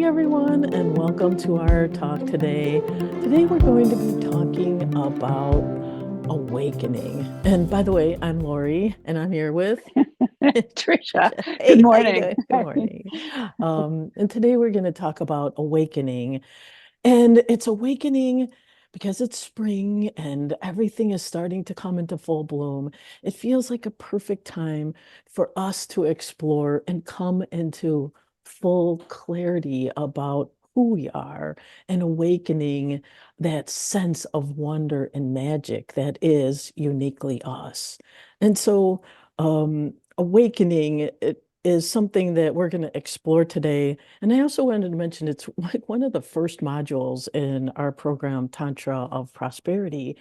everyone, and welcome to our talk today. Today, we're going to be talking about awakening. And by the way, I'm Laurie, and I'm here with Tricia, Tricia. good Hey, how you morning. doing? Good morning. And today we're going to talk about awakening. And it's awakening because it's spring and everything is starting to come into full bloom. It feels like a perfect time for us to explore and come into full clarity about who we are and awakening that sense of wonder and magic that is uniquely us. And so, awakening it is something that we're going to explore today. And I also wanted to mention it's like one of the first modules in our program, Tantra of Prosperity,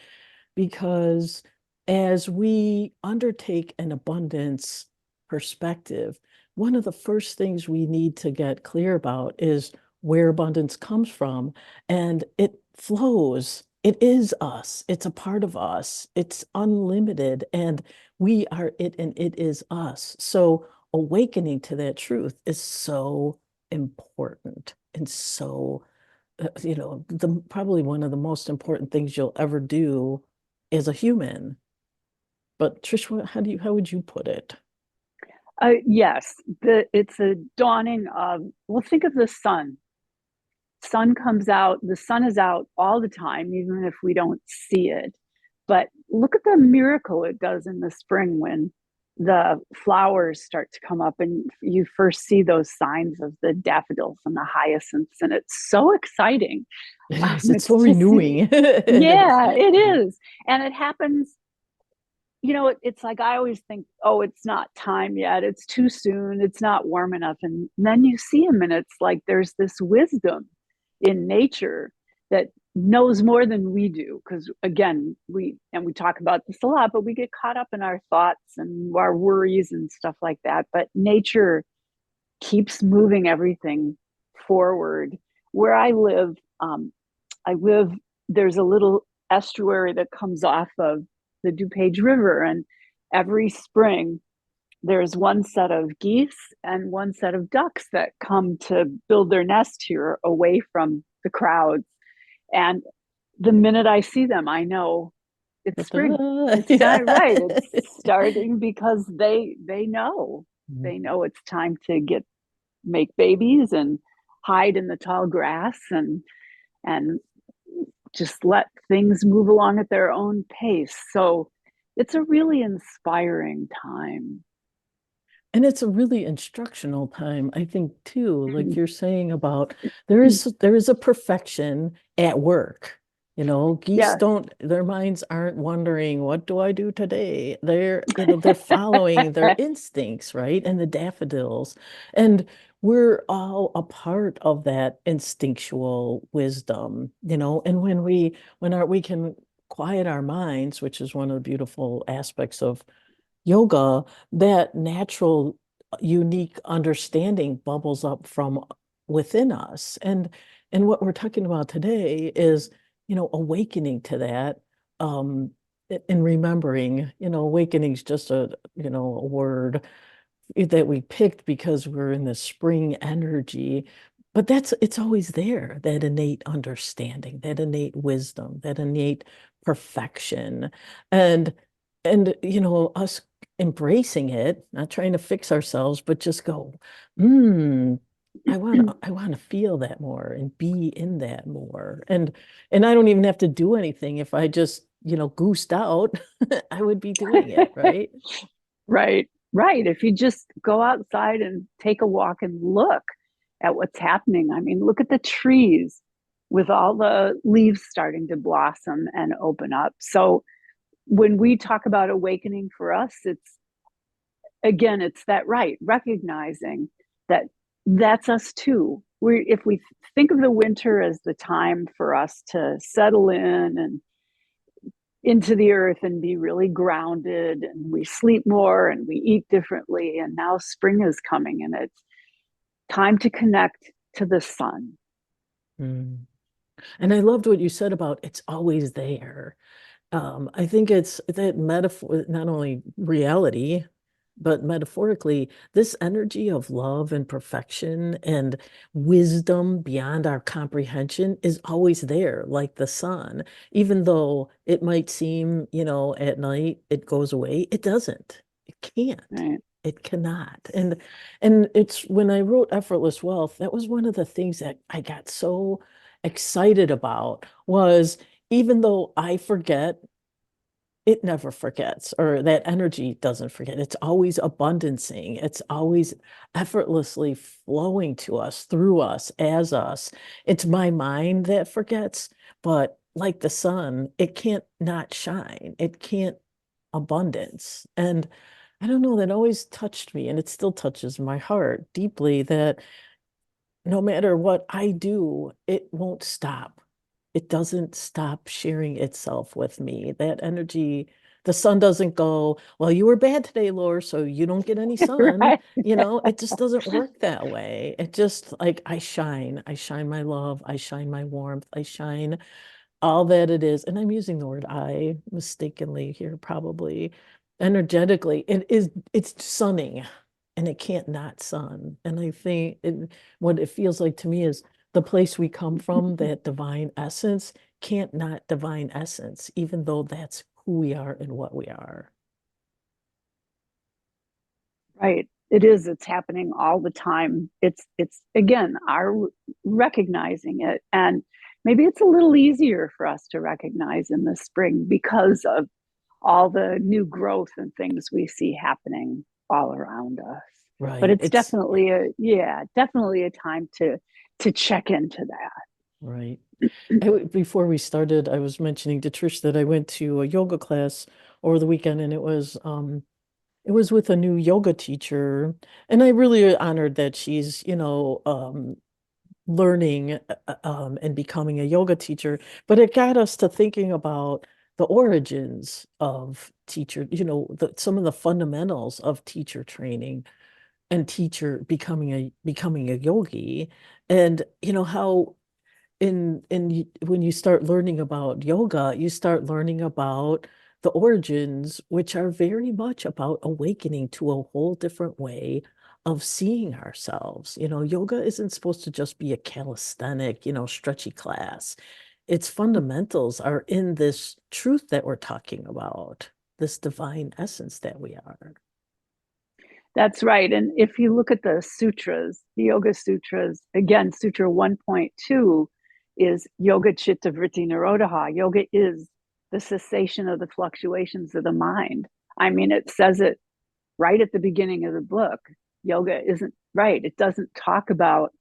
because as we undertake an abundance perspective, one of the first things we need to get clear about is where abundance comes from. And it flows. It is us. It's a part of us. It's unlimited. And we are it and it is us. So awakening to that truth is so important and so probably one of the most important things you'll ever do as a human. But Trish, how would you put it? Yes, it's a dawning of, well, think of the sun. Sun comes out, the sun is out all the time, even if we don't see it. But look at the miracle it does in the spring when the flowers start to come up and you first see those signs of the daffodils and the hyacinths. And it's so exciting. It is. It's It's so just, renewing. It is. yeah, it is. And it happens, it's like I always think, oh, it's not time yet. It's too soon. It's not warm enough. And then you see him, and it's like there's this wisdom in nature that knows more than we do. Because again, we talk about this a lot, but we get caught up in our thoughts and our worries and stuff like that. But nature keeps moving everything forward. Where I live, there's a little estuary that comes off of the DuPage River. And every spring, there's one set of geese and one set of ducks that come to build their nest here away from the crowds. And the minute I see them, I know it's spring. It's Yeah. time, right? It's starting because they know it's time to make babies and hide in the tall grass and just let things move along at their own pace. So it's a really inspiring time. And it's a really instructional time, I think, too. Like you're saying about there is a perfection at work. Geese Yes. don't, their minds aren't wondering, what do I do today? They're following their instincts, right? And the daffodils. And we're all a part of that instinctual wisdom, and we can quiet our minds, which is one of the beautiful aspects of yoga, that natural, unique understanding bubbles up from within us. And what we're talking about today is, awakening to that, um, and remembering, awakening is just a word that we picked because we're in the spring energy. But it's always there, that innate understanding, that innate wisdom, that innate perfection. And us embracing it, not trying to fix ourselves, but just go, I want to feel that more and be in that more. And I don't even have to do anything. If I just, goosed out, I would be doing it, right? Right, right. If you just go outside and take a walk and look at what's happening, I mean, look at the trees with all the leaves starting to blossom and open up. So when we talk about awakening for us, it's that, right, recognizing that that's us too. If we think of the winter as the time for us to settle in and into the earth and be really grounded, and we sleep more and we eat differently, and now spring is coming and it's time to connect to the sun. Mm. And I loved what you said about it's always there. I think it's that metaphor, not only reality, but metaphorically, this energy of love and perfection and wisdom beyond our comprehension is always there, like the sun. Even though it might seem, at night it goes away, it doesn't. It can't. Right. It cannot. And it's when I wrote Effortless Wealth, that was one of the things that I got so excited about was even though I forget, it never forgets, or that energy doesn't forget. It's always abundancing. It's always effortlessly flowing to us, through us, as us. It's my mind that forgets, but like the sun, it can't not shine. It can't abundance. And I don't know, that always touched me, and it still touches my heart deeply that no matter what I do, it won't stop. It doesn't stop sharing itself with me. That energy, the sun doesn't go, well, you were bad today, Laura, so you don't get any sun. Right. It just doesn't work that way. It just like I shine. I shine my love. I shine my warmth. I shine all that it is. And I'm using the word I mistakenly here, probably energetically. It's sunning and it can't not sun. And I think what it feels like to me is the place we come from, that divine essence, can't not divine essence, even though that's who we are and what we are. Right. It is. It's happening all the time. It's again, our recognizing it. And maybe it's a little easier for us to recognize in the spring because of all the new growth and things we see happening all around us. But Right. it's definitely a time to check into that. Right. Before we started, I was mentioning to Trish that I went to a yoga class over the weekend, and it was with a new yoga teacher, and I really honored that she's, learning and becoming a yoga teacher. But it got us to thinking about the origins of teacher, some of the fundamentals of teacher training and teacher becoming a yogi, and how when you start learning about yoga, you start learning about the origins, which are very much about awakening to a whole different way of seeing ourselves. Yoga isn't supposed to just be a calisthenic, stretchy class. Its fundamentals are in this truth that we're talking about, this divine essence that we are. That's right. And if you look at the sutras, the Yoga Sutras, again, Sutra 1.2 is Yoga Chitta Vritti Nirodha. Yoga is the cessation of the fluctuations of the mind. I mean, it says it right at the beginning of the book. Yoga isn't right. It doesn't talk about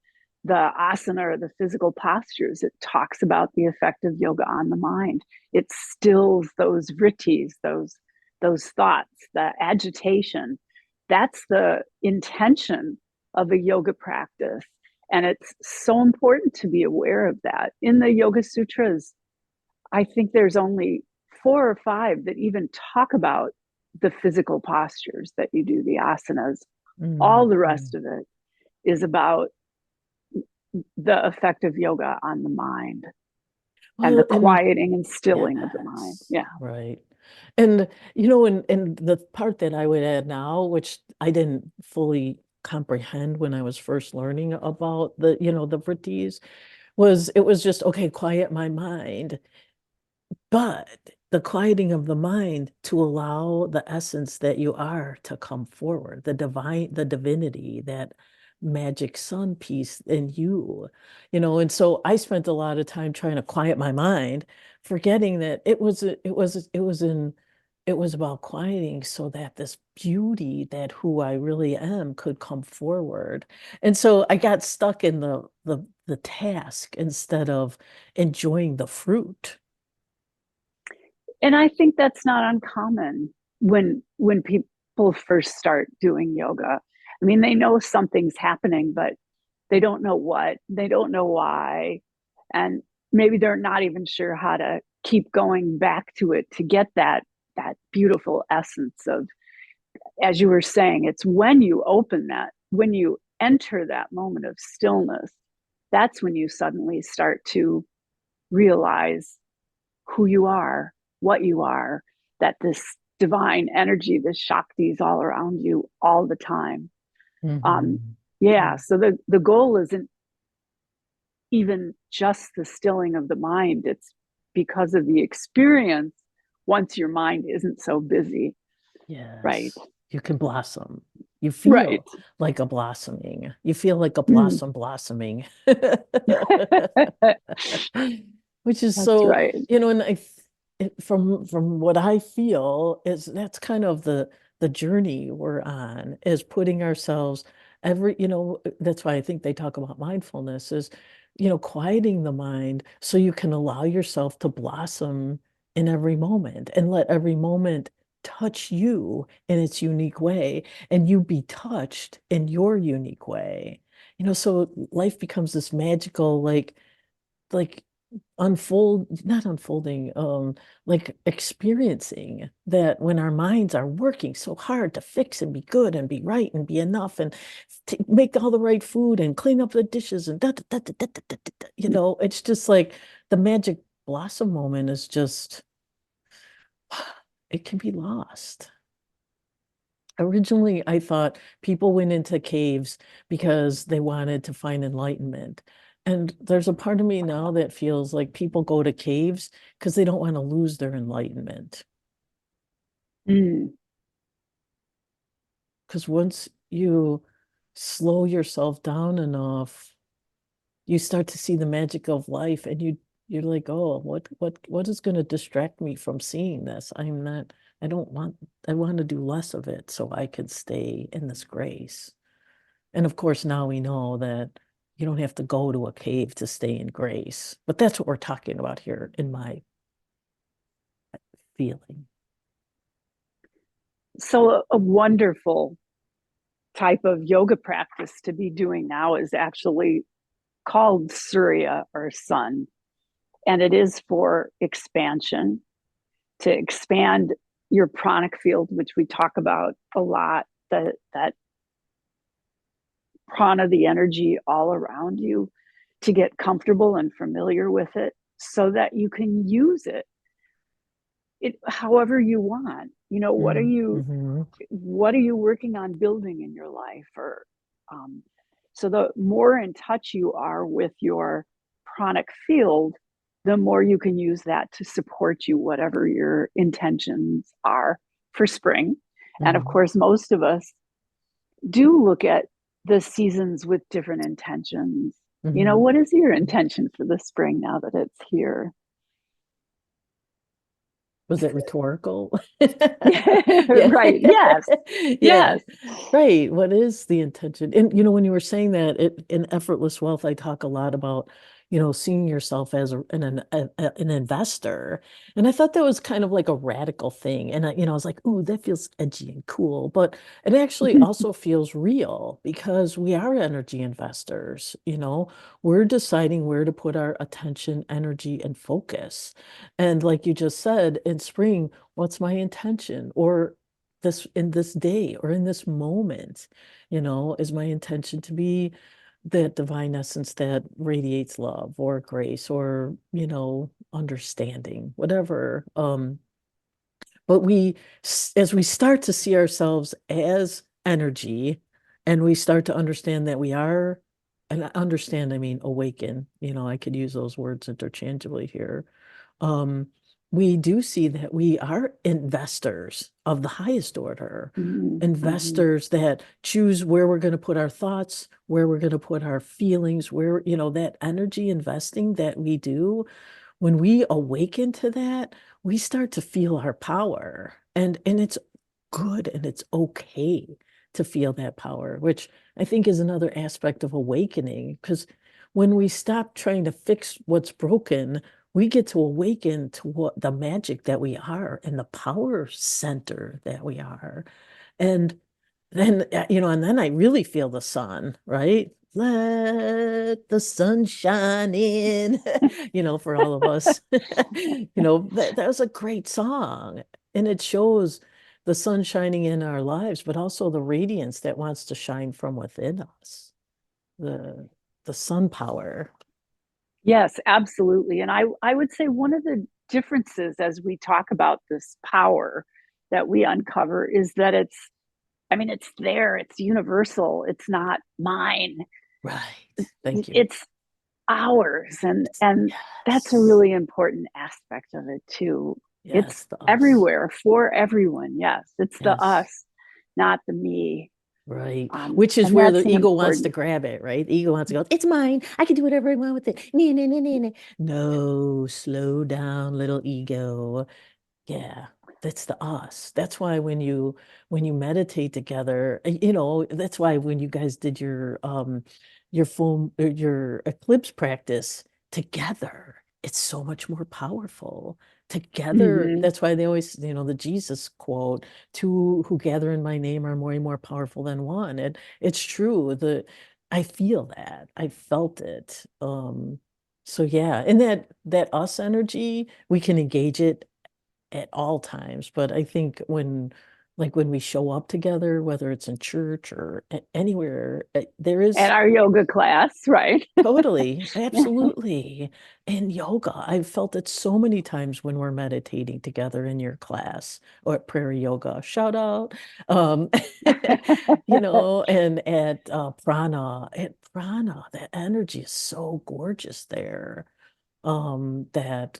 the asana or the physical postures. It talks about the effect of yoga on the mind. It stills those vrittis, those thoughts, the agitation. That's the intention of a yoga practice. And it's so important to be aware of that. In the Yoga Sutras, I think there's only 4 or 5 that even talk about the physical postures that you do, the asanas. All the Mhm. rest of it is about the effect of yoga on the mind and the Well, and quieting and stilling of the mind. yes, Yeah. right. And the part that I would add now, which I didn't fully comprehend when I was first learning about the vrittis, was it was just, okay, quiet my mind. But the quieting of the mind to allow the essence that you are to come forward, the divinity, that magic sun piece in you, and so I spent a lot of time trying to quiet my mind, forgetting that it was about quieting so that this beauty, that who I really am, could come forward. And so I got stuck in the task instead of enjoying the fruit. And I think that's not uncommon when people first start doing yoga. I mean, they know something's happening, but they don't know what, they don't know why, and maybe they're not even sure how to keep going back to it to get that beautiful essence of, as you were saying, it's when you open that, when you enter that moment of stillness, that's when you suddenly start to realize who you are, what you are, that this divine energy, this Shakti's all around you all the time. Mhm. Yeah. So the goal isn't even just the stilling of the mind. It's because of the experience once your mind isn't so busy. Right. Yes, you can blossom. You Right. feel like a blossoming. You feel like a Mm. blossom blossoming. Which is That's so, right. and from what I feel is that's kind of the journey we're on, is putting ourselves that's why I think they talk about mindfulness is, quieting the mind so you can allow yourself to blossom in every moment and let every moment touch you in its unique way and you be touched in your unique way. So life becomes this magical, like not unfolding, like experiencing that when our minds are working so hard to fix and be good and be right and be enough and to make all the right food and clean up the dishes and it's just like the magic blossom moment is just, it can be lost. Originally, I thought people went into caves because they wanted to find enlightenment. And there's a part of me now that feels like people go to caves because they don't want to lose their enlightenment. Mm. Because once you slow yourself down enough, you start to see the magic of life and you're like, oh, what is going to distract me from seeing this? I don't want, I want to do less of it so I could stay in this grace. And of course, now we know that you don't have to go to a cave to stay in grace. But that's what we're talking about here, in my feeling. So a wonderful type of yoga practice to be doing now is actually called Surya or sun. And it is for expansion, to expand your pranic field, which we talk about a lot, that prana, the energy all around you, to get comfortable and familiar with it so that you can use it however you want. Mm-hmm. What are you working on building in your life? Or so the more in touch you are with your pranic field, the more you can use that to support you, whatever your intentions are for spring. And of Mm-hmm. course, most of us do look at the seasons with different intentions. Mm-hmm. What is your intention for the spring now that it's here? Was it rhetorical? Yeah. Right. Yes. Yeah. Yes. Right. What is the intention? And when you were saying that in Effortless Wealth, I talk a lot about, seeing yourself as an investor. And I thought that was kind of like a radical thing. And I was like, ooh, that feels edgy and cool. But it actually also feels real because we are energy investors. We're deciding where to put our attention, energy, and focus. And like you just said, in spring, what's my intention? Or this in this day or in this moment, is my intention to be that divine essence that radiates love or grace or, understanding, whatever. But as we start to see ourselves as energy and we start to understand that we are, and understand, I mean, awaken, I could use those words interchangeably here. um, we do see that we are investors of the highest order, Mm-hmm. investors that choose where we're going to put our thoughts, where we're going to put our feelings, where, that energy investing that we do. When we awaken to that, we start to feel our power. And it's good and it's okay to feel that power, which I think is another aspect of awakening. Because when we stop trying to fix what's broken, we get to awaken to what the magic that we are and the power center that we are. And then, and then I really feel the sun, right? Let the sun shine in, for all of us. That was a great song. And it shows the sun shining in our lives, but also the radiance that wants to shine from within us, the the sun power. Yes, absolutely. And I would say one of the differences as we talk about this power that we uncover is that it's there, it's universal, it's not mine. Right. Thank you. It's ours. And that's a Yes. really important aspect of it too. It's Yes, the us. everywhere for everyone. Yes, it's the Yes. us, not the me. Right. Which is And where that's the an ego wants to important. grab it, right? The ego wants to go, it's mine. I can do whatever I want with it. Nee, nee, nee, nee, nee. No, slow down, little ego. Yeah, that's the us. That's why when you meditate together, that's why when you guys did your eclipse practice together, it's so much more powerful. Together, Mhm. that's why they always, the Jesus quote, two who gather in my name are more powerful than one. And it's true. I feel that. I felt it. So yeah, and that us energy, we can engage it at all times. But I think when we show up together, whether it's in church or anywhere, there At is our yoga class, right? totally, absolutely. And yoga, I've felt it so many times when we're meditating together in your class or at Prairie Yoga. Shout out. Um, and at prana, that energy is so gorgeous there. That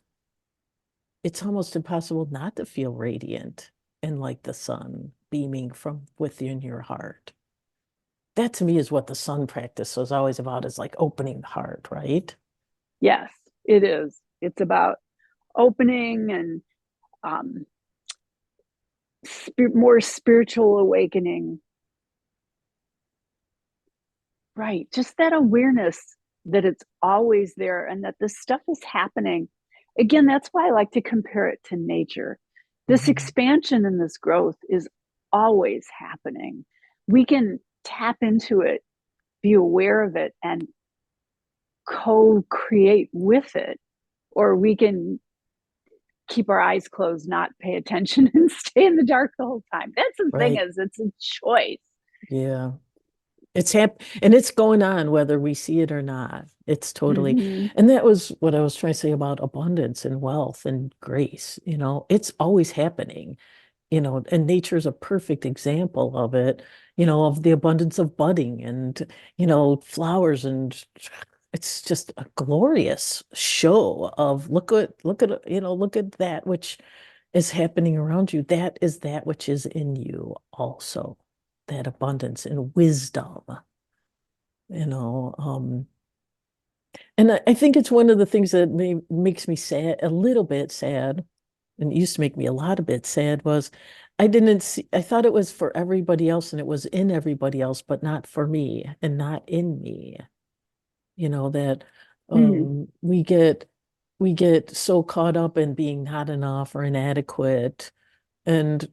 it's almost impossible not to feel radiant and like the sun beaming from within your heart. That to me is what the sun practice was always about, is like opening the heart, right? Yes, it is. It's about opening and um, more spiritual awakening. Right. Just that awareness that it's always there and that this stuff is happening. Again, that's why I like to compare it to nature. This Mhm. expansion and this growth is always happening. We can tap into it, be aware of it, and co create with it, or we can keep our eyes closed, not pay attention, and stay in the dark the whole time. That's the thing, Right. is it's a choice. Yeah. And it's going on whether we see it or not. It's totally, Mm-hmm. and that was what I was trying to say about abundance and wealth and grace. It's always happening. And nature is a perfect example of it, of the abundance of budding and, flowers. And it's just a glorious show of look at that which is happening around you. That is that which is in you also, that abundance and wisdom, you know. And I think it's one of the things that makes me sad, a little bit sad, and it used to make me a lot of bit sad, was I thought it was for everybody else and it was in everybody else, but not for me and not in me. That Mm-hmm. we get so caught up in being not enough or inadequate and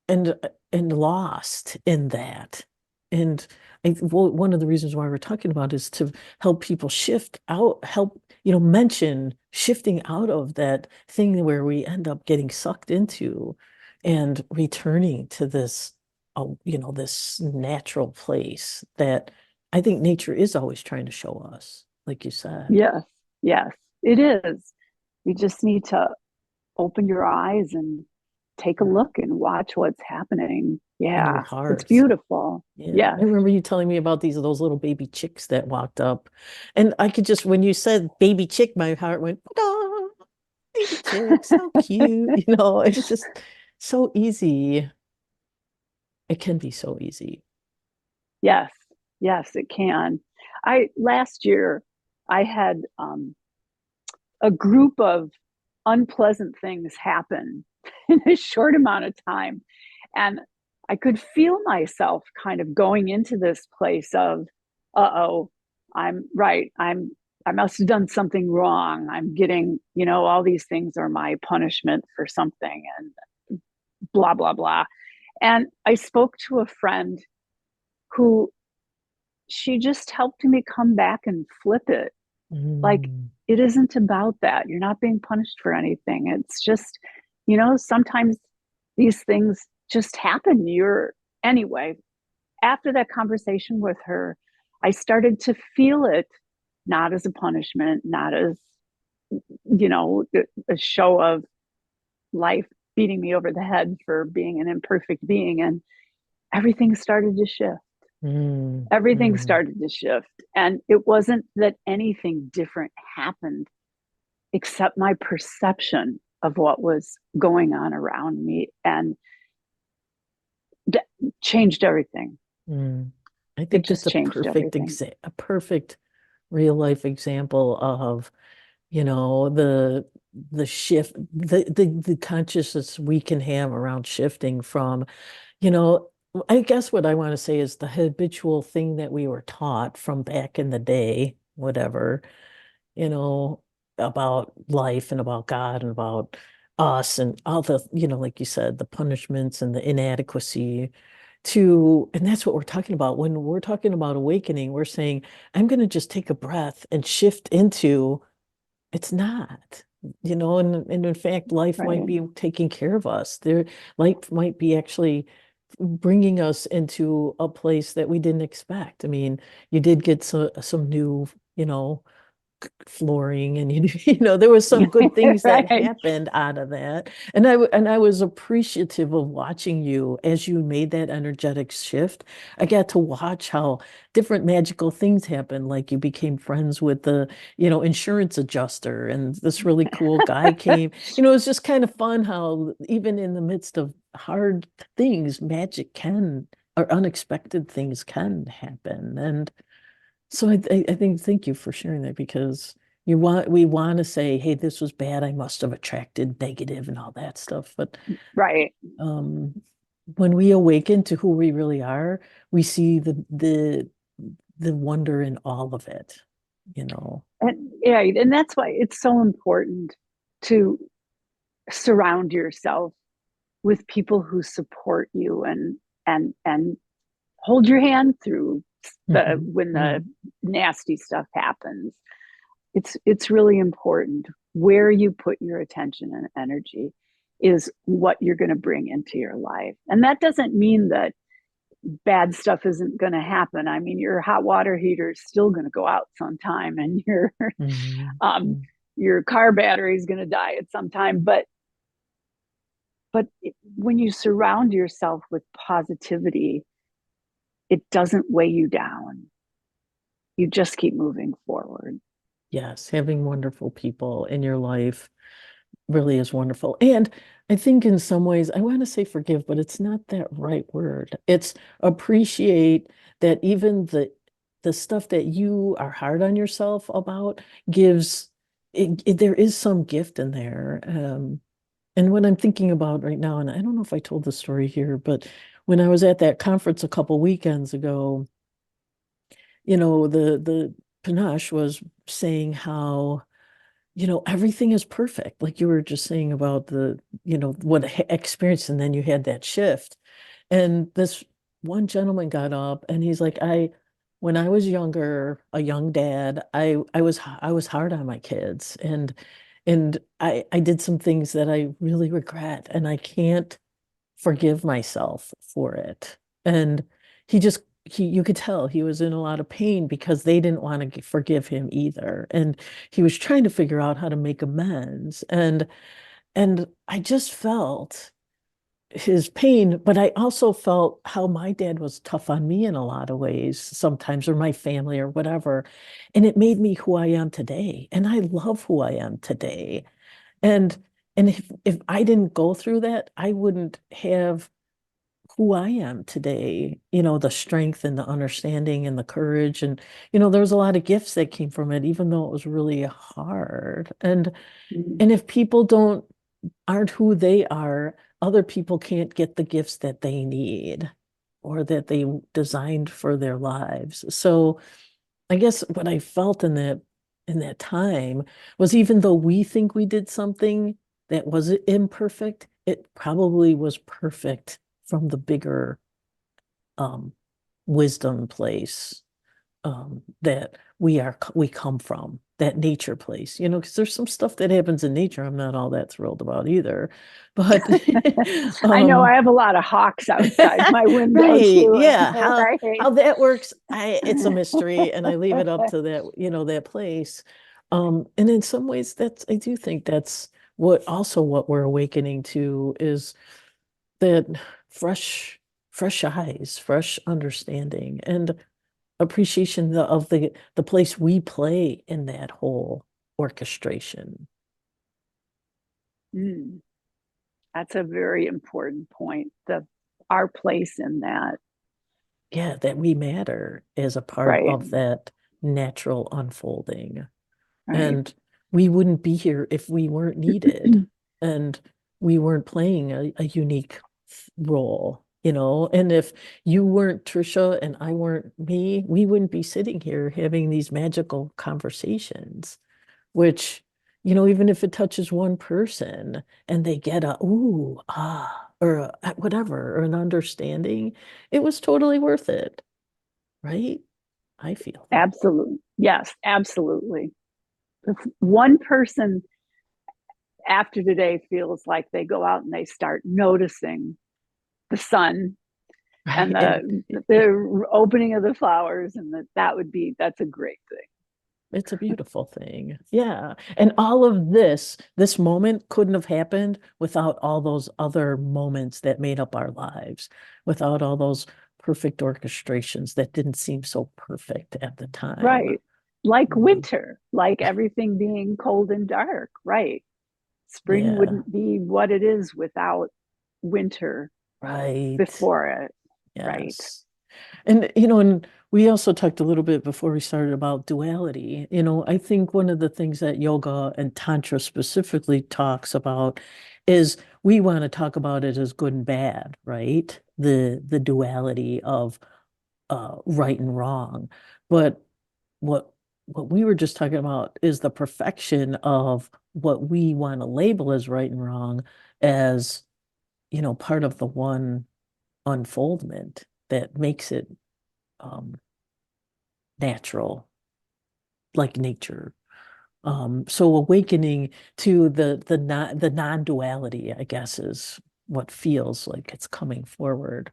and and lost in that. And one of the reasons why we're talking about is to help people shift out, help, mention shifting out of that thing where we end up getting sucked into and returning to this natural place that I think nature is always trying to show us, like you said. Yes, yes, it is. You just need to open your eyes and take a look and watch what's happening. In your Yeah, it's heart. beautiful. Yeah, I Yes. remember you telling me about those little baby chicks that walked up. And I could just, when you said baby chick, my heart went, oh, baby chick, so cute. It's just so easy. It can be so easy. Yes, yes, it can. I last year I had a group of unpleasant things happen in a short amount of time. And I could feel myself kind of going into this place of, uh-oh, I'm right. I must have done something wrong. I'm getting, all these things are my punishment for something and blah, blah, blah. And I spoke to a friend who, she just helped me come back and flip it. Like, Mm, it isn't about that. You're not being punished for anything. It's just, sometimes these things just happen. Anyway, after that conversation with her, I started to feel it not as a punishment, not as, a show of life. beating me over the head for being an imperfect being. And everything started to shift. Mm, Everything mm, started to shift. And it wasn't that anything different happened, except my perception of what was going on around me, and changed everything. mm. I It think that's just changed everything. a perfect real life example of, the shift, the consciousness we can have around shifting from, you know, I guess what I want to say is the habitual thing that we were taught from back in the day, whatever, you know, about life and about God and about us and all the, like you said, the punishments and the inadequacy and that's what we're talking about. When we're talking about awakening, we're saying, I'm going to just take a breath and shift into it's not, and in fact, life might Right. be taking care of us. Life might be actually bringing us into a place that we didn't expect. I mean, you did get some new, flooring and there was some good things that Right. happened out of that, and I was appreciative of watching you as you made that energetic shift. I got to watch how different magical things happened, like you became friends with the insurance adjuster, and this really cool guy came. It was just kind of fun how even in the midst of hard things, magic can or unexpected things can happen. And so I think thank you for sharing that, because we want to say, hey, this was bad. I must have attracted negative and all that stuff. But Right. um, when we awaken to who we really are, we see the wonder in all of it, you know. And yeah, and that's why it's so important to surround yourself with people who support you, and hold your hand through the Mhm, when the mhm. nasty stuff happens. It's really important. Where you put your attention and energy is what you're going to bring into your life. And that doesn't mean that bad stuff isn't going to happen. I mean, your hot water heater is still going to go out sometime, and Mhm, um, mhm. your car battery is going to die at some time. When you surround yourself with positivity, it doesn't weigh you down. You just keep moving forward. Yes, having wonderful people in your life really is wonderful. And I think in some ways, I want to say forgive, but it's not that right word. It's appreciate that even the stuff that you are hard on yourself about gives there is some gift in there. And what I'm thinking about right now, and I don't know if I told the story here, but when I was at that conference a couple weekends ago, the Panache was saying how everything is perfect. Like you were just saying about what experience, and then you had that shift. And this one gentleman got up and he's like, when I was younger, a young dad, I was hard on my kids, and I did some things that I really regret, and I can't forgive myself for it. And he just you could tell he was in a lot of pain because they didn't want to forgive him either. And he was trying to figure out how to make amends. And I just felt his pain, but I also felt how my dad was tough on me in a lot of ways sometimes, or my family or whatever. And it made me who I am today. And I love who I am today. And if I didn't go through that, I wouldn't have who I am today, the strength and the understanding and the courage. And, there was a lot of gifts that came from it, even though it was really hard. And if people aren't who they are, other people can't get the gifts that they need or that they designed for their lives. So I guess what I felt in that time was, even though we think we did something that was imperfect, it probably was perfect from the bigger um, wisdom place that we come from, that nature place, because there's some stuff that happens in nature I'm not all that thrilled about either. But I know I um have a lot of hawks outside my window right, too. yeah, Right. how that works, it's a mystery, and I leave it up to that place. And in some ways I do think that's what we're awakening to is that fresh, fresh eyes, fresh understanding and appreciation of the place we play in that whole orchestration. Mm, that's a very important point. Our place in that, Yeah, that we matter as a part right? of that natural unfolding. Right. And we wouldn't be here if we weren't needed and we weren't playing a unique role, you know? And if you weren't Tricia and I weren't me, we wouldn't be sitting here having these magical conversations, which, even if it touches one person and they get a ooh, ah, or whatever, or an understanding, it was totally worth it, right? I feel that. Absolutely. Yes, absolutely. If one person after today feels like they go out and they start noticing the sun and Right. And the opening of the flowers, and that's a great thing. it's a beautiful thing. Yeah. And all of this moment couldn't have happened without all those other moments that made up our lives, without all those perfect orchestrations that didn't seem so perfect at the time. Right. Like Mhm. winter, like everything being cold and dark, right? Spring Yeah. wouldn't be what it is without winter Right. before it, right? Yes. And and we also talked a little bit before we started about duality. I think one of the things that yoga and tantra specifically talks about is we want to talk about it as good and bad, right? The duality of right and wrong. But what what we were just talking about is the perfection of what we want to label as right and wrong as, part of the one unfoldment that makes it um, natural, like nature. So awakening to the non-duality, I guess, is what feels like it's coming forward.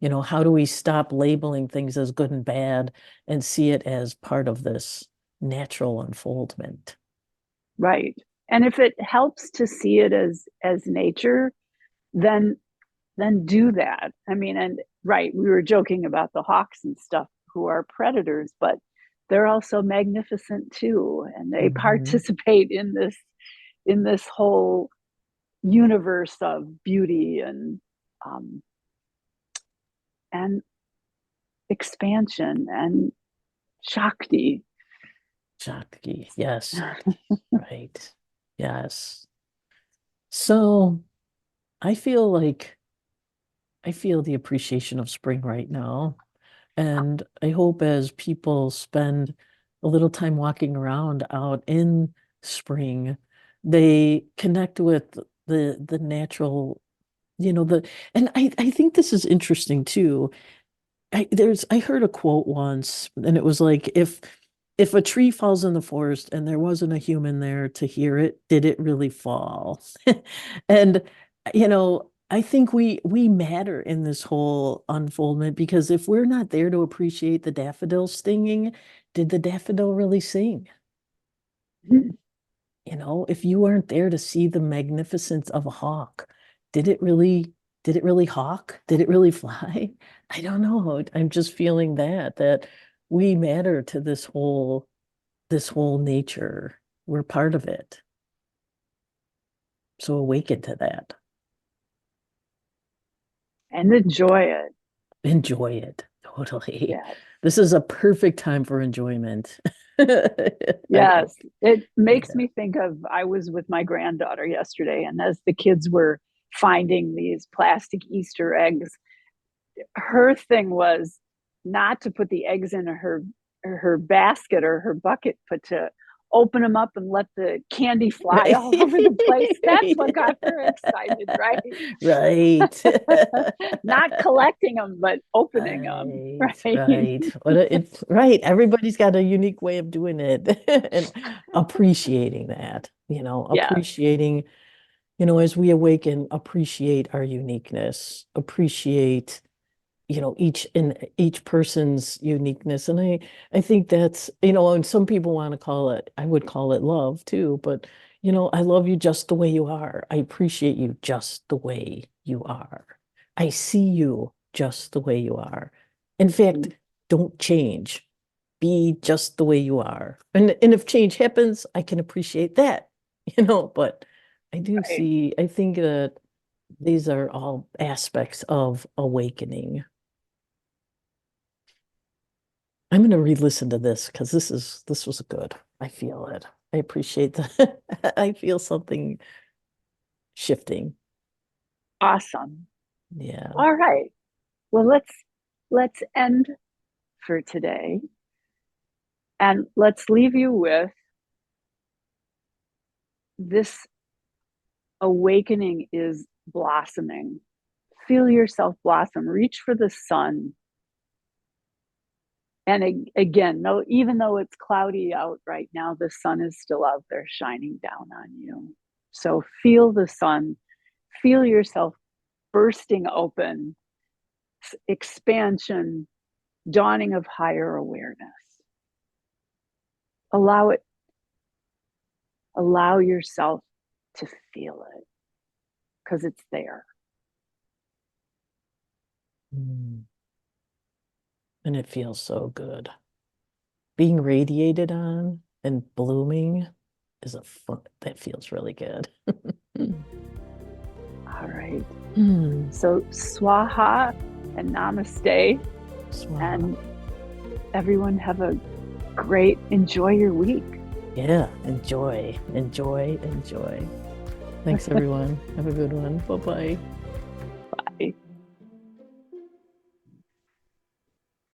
How do we stop labeling things as good and bad and see it as part of this natural unfoldment? Right. And if it helps to see it as nature, then do that. I mean, and right, we were joking about the hawks and stuff who are predators, but they're also magnificent too, and they Hmm. participate in this whole universe of beauty um, and expansion and shakti. Shakti, yes, right. Yes. So I feel like I feel the appreciation of spring right now. And I hope as people spend a little time walking around out in spring, they connect with the natural, and I think this is interesting too. I heard a quote once, and it was like if a tree falls in the forest and there wasn't a human there to hear it, did it really fall? And I think we matter in this whole unfoldment because if we're not there to appreciate the daffodil stinging, did the daffodil really sing? If you weren't there to see the magnificence of a hawk, did it really, did it really hawk? Did it really fly? I don't know. I'm just feeling that we matter to this whole nature. We're part of it. So awaken to that. And enjoy it. Enjoy it. Totally. Yeah. This is a perfect time for enjoyment. I Yes. think. It makes Yeah. me think of I was with my granddaughter yesterday, and as the kids were finding these plastic Easter eggs, her thing was not to put the eggs in her basket or her bucket, but to open them up and let the candy fly Right. all over the place. That's what got her excited, right? Right. Not collecting them, but opening them, Right, right? right. It's right. Everybody's got a unique way of doing it and appreciating that, Yes, appreciating, as we awaken, appreciate our uniqueness, appreciate, each person's uniqueness. And I think that's, and some people want to call it, I would call it love too, but I love you just the way you are. I appreciate you just the way you are. I see you just the way you are. In fact, don't change. Be just the way you are. And if change happens, I can appreciate that, but I think that these are all aspects of awakening. I'm going to re-listen to this because this was good. I feel it. I appreciate that. I feel something shifting. Awesome. Yeah. All right. Well, let's end for today. And let's leave you with this: awakening is blossoming. Feel yourself blossom. Reach for the sun. And again, no, even though it's cloudy out right now, the sun is still out there shining down on you. So feel the sun, feel yourself bursting open, expansion, dawning of higher awareness. Allow yourself to feel it because it's there. And it feels so good. Being radiated on and blooming is that feels really good. All right. So swaha and namaste. Swaha. And everyone have a enjoy your week. Yeah, enjoy. Thanks, everyone. Have a good one. Bye-bye.